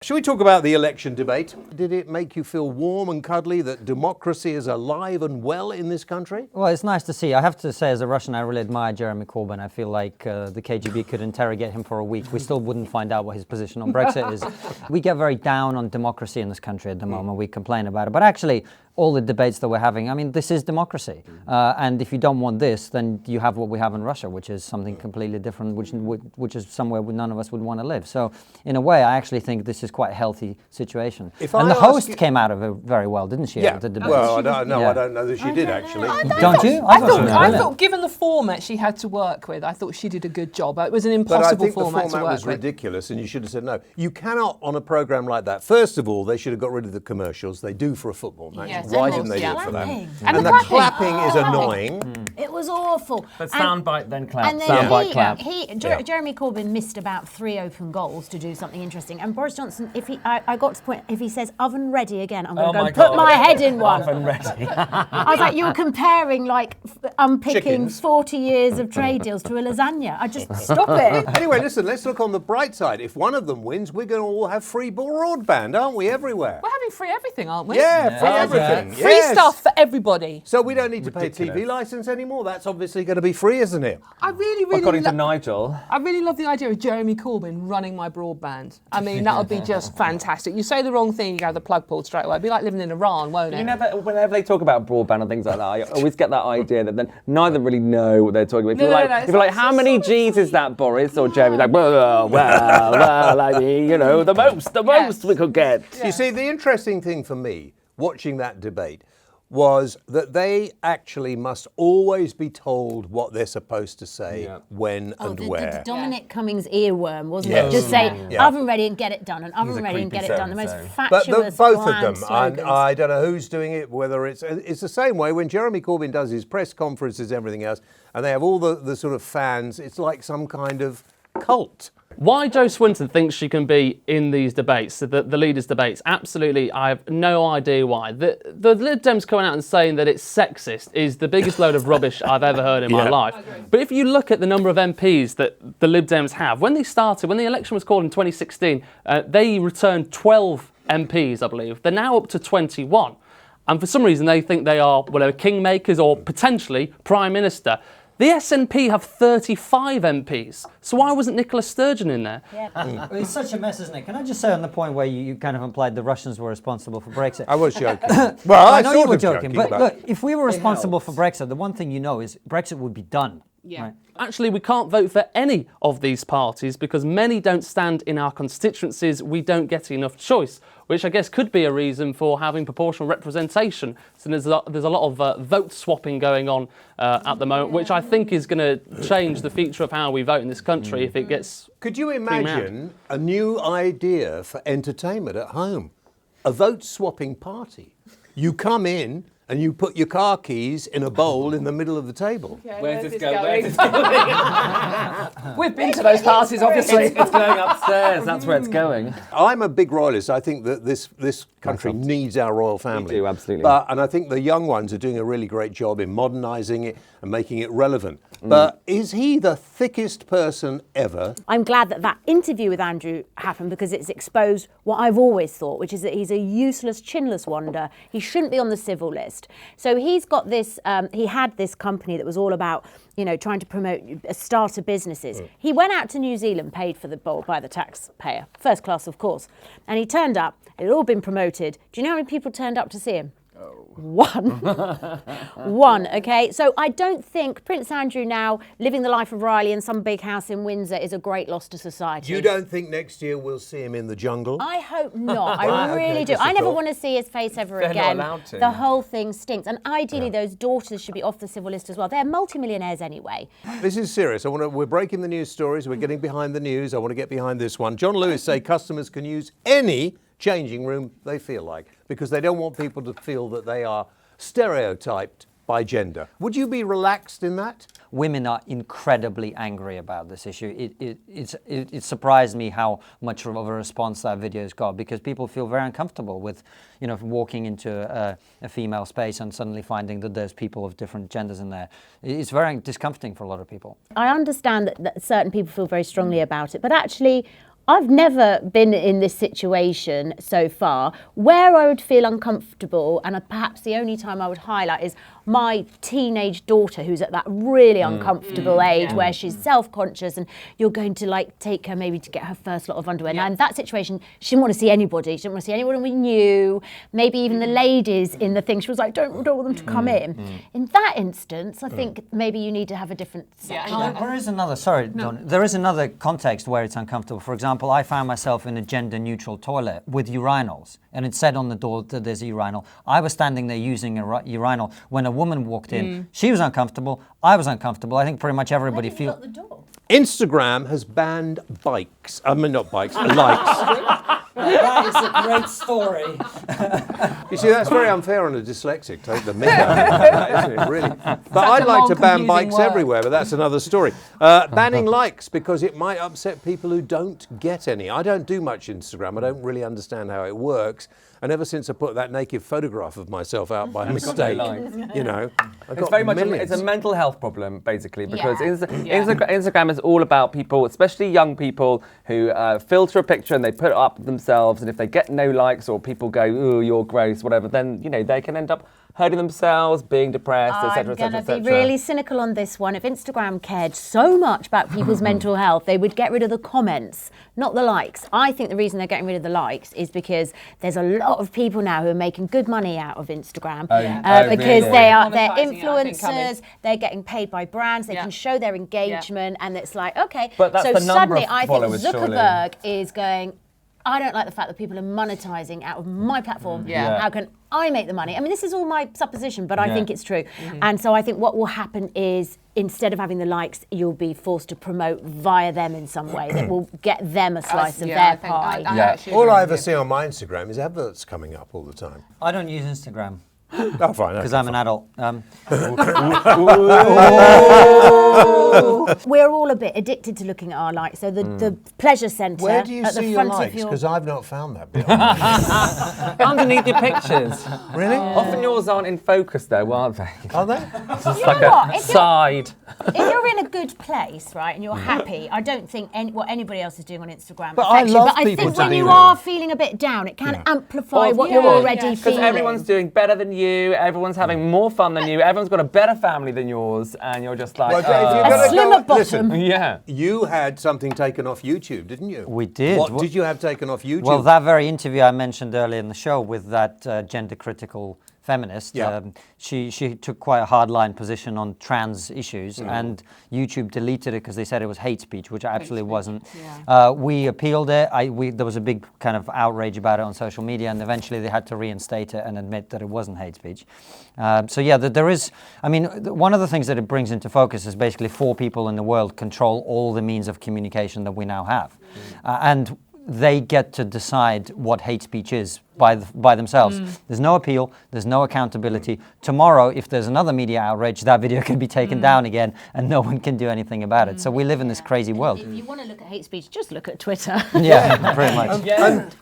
Shall we talk about the election debate? Did it make you feel warm and cuddly that democracy is alive and well in this country? Well, it's nice to see. I have to say, as a Russian, I really admire Jeremy Corbyn. I feel like the KGB could interrogate him for a week. We still wouldn't find out what his position on Brexit is. We get very down on democracy in this country at the moment. We complain about it. But actually, all the debates that we're having, I mean, this is democracy. And if you don't want this, then you have what we have in Russia, which is something completely different, which is somewhere none of us would want to live. So, in a way, I actually think this is quite a healthy situation. And the host came out of it very well, didn't she? Yeah. The debate? Well, I don't know that she did, actually. Don't you? I thought, given the format she had to work with, I thought she did a good job. It was an impossible format to work with. But I think the format was ridiculous, and you should have said no. You cannot, on a programme like that, first of all, they should have got rid of the commercials. They do for a football match. Yes, why didn't they do it for that? And the clapping is annoying. It was awful. But soundbite then clap. And then soundbite clap. Jeremy Corbyn missed about 3 open goals to do something interesting. And Boris Johnson, I got to the point, if he says oven ready again, I'm going to go and put my head in one. Oven ready. I was like, you're comparing like unpicking Chickens. 40 years of trade deals to a lasagna. I just stop it. Anyway, listen, let's look on the bright side. If one of them wins, we're going to all have free broadband, aren't we, everywhere? We're having free everything, aren't we? Yeah, free everything. Free Yes. stuff for everybody. So we don't need to pay a TV licence anymore. That's obviously going to be free, isn't it? I really According to Nigel. I really love the idea of Jeremy Corbyn running my broadband. I mean, that would be just fantastic. You say the wrong thing, you have the plug pulled straight away. It'd be like living in Iran, won't it? Whenever they talk about broadband and things like that, I always get that idea that then neither really know what they're talking about. If you're like, how many G's is that, Boris? Or Jeremy, like, well, I mean, the most we could get. Yeah. You see, the interesting thing for me, watching that debate, was that they actually must always be told what they're supposed to say, when and where. The Dominic Cummings earworm, wasn't Yes. it? Just say, oven ready and get it done, and oven ready and get it done. The most fatuous, both of bland them, slogans. and I don't know who's doing it, whether it's the same way when Jeremy Corbyn does his press conferences and everything else, and they have all the sort of fans, it's like some kind of cult. Why Jo Swinton thinks she can be in these debates, the leaders' debates, absolutely, I have no idea why. The Lib Dems coming out and saying that it's sexist is the biggest load of rubbish I've ever heard in my life. But if you look at the number of MPs that the Lib Dems have, when the election was called in 2016, they returned 12 MPs, I believe. They're now up to 21. And for some reason, they think they are, whatever, kingmakers or potentially Prime Minister. The SNP have 35 MPs, so why wasn't Nicola Sturgeon in there? It's such a mess, isn't it? Can I just say on the point where you kind of implied the Russians were responsible for Brexit? I was joking. Well, I know you were joking, but but look, if we were responsible for Brexit, the one thing you know is Brexit would be done. Yeah. Right? Actually, we can't vote for any of these parties because many don't stand in our constituencies. We don't get enough choice, which I guess could be a reason for having proportional representation. So there's a lot of vote swapping going on at the moment, which I think is going to change the future of how we vote in this country if it gets... Could you imagine a new idea for entertainment at home? A vote-swapping party. You come in and you put your car keys in a bowl in the middle of the table. Okay, Where's this going? We've been to those parties, obviously. It's going upstairs. That's where it's going. I'm a big royalist. I think that this country needs our royal family. We do, absolutely. And I think the young ones are doing a really great job in modernising it and making it relevant. But is he the thickest person ever? I'm glad that interview with Andrew happened because it's exposed what I've always thought, which is that he's a useless, chinless wonder. He shouldn't be on the civil list. So he's got this, he had this company that was all about, trying to promote starter businesses. He went out to New Zealand, paid for the bowl by the taxpayer, first class, of course. And he turned up, it had all been promoted. Do you know how many people turned up to see him? One, okay? So I don't think Prince Andrew now living the life of Riley in some big house in Windsor is a great loss to society. You don't think next year we'll see him in the jungle? I hope not. I really do. I never want to see his face ever again. Not allowed to. The whole thing stinks. And ideally, those daughters should be off the civil list as well. They're multimillionaires anyway. This is serious. We're breaking the news stories. We're getting behind the news. I want to get behind this one. John Lewis say customers can use any changing room they feel like because they don't want people to feel that they are stereotyped by gender. Would you be relaxed in that? Women are incredibly angry about this issue. It surprised me how much of a response that video's got because people feel very uncomfortable with, walking into a female space and suddenly finding that there's people of different genders in there. It's very discomforting for a lot of people. I understand that certain people feel very strongly about it, but actually, I've never been in this situation so far. Where I would feel uncomfortable, and perhaps the only time I would highlight, is my teenage daughter, who's at that really uncomfortable age where she's self-conscious, and you're going to like take her maybe to get her first lot of underwear. Now in that situation, she didn't want to see anybody. She didn't want to see anyone we knew. Maybe even the ladies in the thing. She was like, don't want them to come in. In that instance, I think maybe you need to have a different section. There is another, Dawn, there is another context where it's uncomfortable. For example, I found myself in a gender-neutral toilet with urinals, and it said on the door that there's a urinal. I was standing there using a urinal when a woman walked in. She was uncomfortable. I was uncomfortable. I think pretty much everybody feels. Instagram has banned bikes. I mean, not bikes, likes. That is a great story. You see, that's very unfair on a dyslexic. Take the mick out of that, isn't it, really? But I'd like to ban bikes everywhere, but that's another story. Banning likes, because it might upset people who don't get any. I don't do much Instagram. I don't really understand how it works. And ever since I put that naked photograph of myself out by mistake, you know, it's very much it's a mental health problem, basically, because Instagram is all about people, especially young people, who filter a picture and they put it up themselves, and if they get no likes or people go, "Ooh, you're gross," whatever, then they can end up hurting themselves, being depressed, etc., etc., I'm going to be really cynical on this one. If Instagram cared so much about people's mental health, they would get rid of the comments, not the likes. I think the reason they're getting rid of the likes is because there's a lot of people now who are making good money out of Instagram because they're influencers, they're getting paid by brands, they can show their engagement, and it's like, okay. But that's so the number suddenly of I think followers, Zuckerberg is going, I don't like the fact that people are monetizing out of my platform. How can I make the money? I mean, this is all my supposition, but I think it's true. And so I think what will happen is, instead of having the likes, you'll be forced to promote via them in some way that will get them a slice of their pie. All I ever see on my Instagram is adverts coming up all the time. I don't use Instagram. Oh, fine. Because I'm an adult. We're all a bit addicted to looking at our likes. So the pleasure centre Where do you at see the your front likes? of your... Because I've not found that bit. underneath your pictures. Really? Often yours aren't in focus, though, aren't they? Are they? It's just You like know what? a side. If you're in a good place, right, and you're happy, I don't think what anybody else is doing on Instagram But I affects you. love But I people think to when be you real. are feeling a bit down, it can amplify what you're already Because feeling. everyone's doing better than you, everyone's having more fun than you, everyone's got a better family than yours, and you're just like, Well, if you're gonna a slimmer bottom. Listen, yeah. you had something taken off YouTube, didn't you? We did. What did you have taken off YouTube? Well, that very interview I mentioned earlier in the show with that gender-critical feminist, she took quite a hardline position on trans issues, and YouTube deleted it because they said it was hate speech, which absolutely wasn't. We appealed it. There was a big kind of outrage about it on social media, and eventually they had to reinstate it and admit that it wasn't hate speech. There is, I mean, one of the things that it brings into focus is basically 4 people in the world control all the means of communication that we now have. And they get to decide what hate speech is by themselves. There's no appeal, there's no accountability. Tomorrow, if there's another media outrage, that video can be taken down again and no one can do anything about it. So we live in this crazy world. If you want to look at hate speech, just look at Twitter. Yeah, pretty much.